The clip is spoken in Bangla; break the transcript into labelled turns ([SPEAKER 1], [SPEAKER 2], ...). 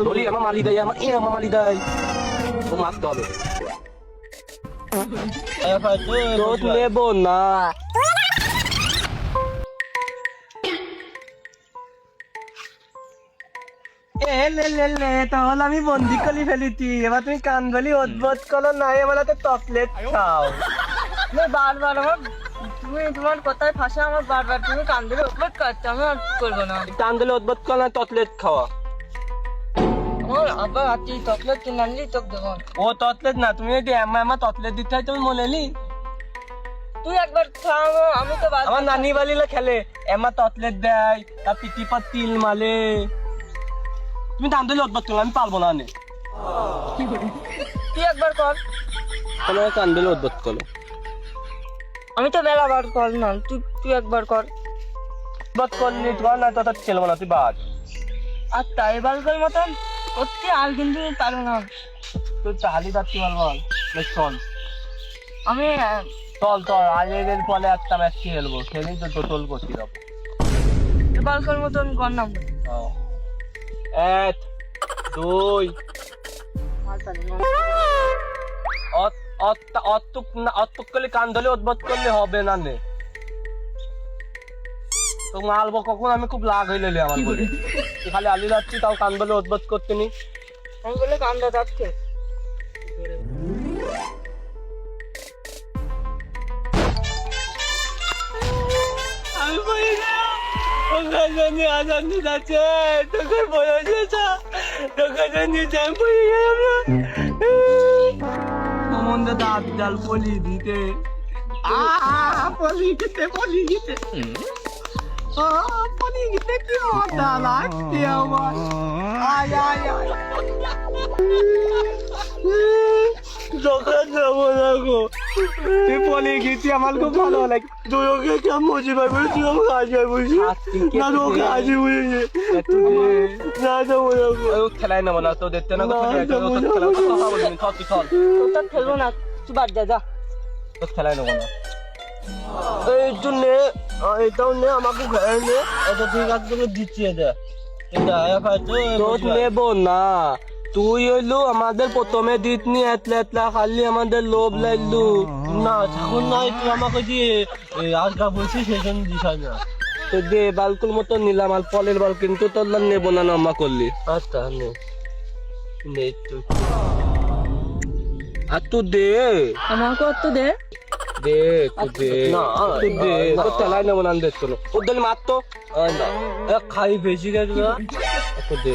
[SPEAKER 1] বলি আমার মালি দেয়, আমার মালি দেয়, ও মারতে হবে। রোদ নেব না। তাহলে আমি বন্দি করে ফেলেছি, এবার তুমি কান বলি ওদবোধ করো না, এবার তো চকলেট খাও।
[SPEAKER 2] বারবার আমার তুমি তোমার কথায় ফাঁসে আমার বারবার তুমি কান ধরে উপলট করছো, আমি আর করবো না।
[SPEAKER 1] কান দিলে ওদবোধ করো না, চকলেট খাওয়া।
[SPEAKER 2] আমার আব্বা রাত্রি চকলেট কিনে আনলি তোকে দেবো।
[SPEAKER 1] ও চকলেট না, তুমি যদি এমা চকলেট দিতে হয় তুমি মনে নি।
[SPEAKER 2] তুই একবার খাও, আমি তো
[SPEAKER 1] আমার নানি বালিলে খেলে এমা চকলেট দেয়, তার পিটি পর তিল মালে। তুমি কান দিলে ওদবোধ করো, আমি পারবো না।
[SPEAKER 2] তুই একবার কর।
[SPEAKER 1] তোমার কান দিলে ওদবোধ করো।
[SPEAKER 2] আমি তো মেলা বার কর না, তুই একবার কর।
[SPEAKER 1] ওদবোধ করলি তোমার না, তো খেলবো না, তুই বাদ।
[SPEAKER 2] আর তাই বালকের মতন করতে আর কিন্তু পারো না।
[SPEAKER 1] তুই চালি যাচ্ছি বল, চল
[SPEAKER 2] আমি
[SPEAKER 1] চল চল, আজের পরে একটা ম্যাচ খেলবো, খেলেই তো টোটল করছি যাবো।
[SPEAKER 2] বালকের মতন কর না।
[SPEAKER 1] 1 2 অত্তুক করলে কান ধরে ওদবোধ করলে হবে না নে। তো মালবো কখন, আমি খুব লাগ হইলে আমার বলে খালি আলি যাচ্ছি, তাও কান ধরে ওদবোধ করতে নি।
[SPEAKER 2] আমি বলে কান্দা যাচ্ছে।
[SPEAKER 1] আমি বলি না ওখানে আজানি যাচ্ছে, তোকে বলেছে তোকে নিচে আমি পড়ে গেলাম। সম্বন্ধে দাঁত জাল পলি দিতে পলি গিতে কি মজা লাগছে আমার। আয় আয় আয় দোকান যাবো না গো, তুই পলি গেছি আমার খুব ভালো লাগে। তুই ওকে কেমন মজি পাই বলি, তুই আমাকে আজ পাই বলছি না, তো ওকে আজই বুঝেছে না যাবো না গো। খেলাই নেবো না তো, দেখতে না
[SPEAKER 2] তোর খেলবো না, তুই বাদ যা।
[SPEAKER 1] তোর খেলাই নেবো না, এই জন্যে এটাও নে, আমাকে ঘরে নে, এটা ঠিক আছে তোকে দিচ্ছি। নেব না, তুই হইলু আমাদের প্রথমে দিতনি, এতলা এতলা খালি আমাদের লোভ লাগলু না। এখন নাই তুই আমাকে দিয়ে আজকা বলছিস, সেজন্য দিস না তো দে। বালকুল মতো নিলাম আর ফলের বাল, কিন্তু তোর নেবো না, নাম্মা করলি। আচ্ছা নে তুই, আর তুই দে
[SPEAKER 2] আমাকে তো দে
[SPEAKER 1] দে দে দে, তো চালাই নেবো না দেখতো ওদের মারতো খাই বেশি গেছে দে।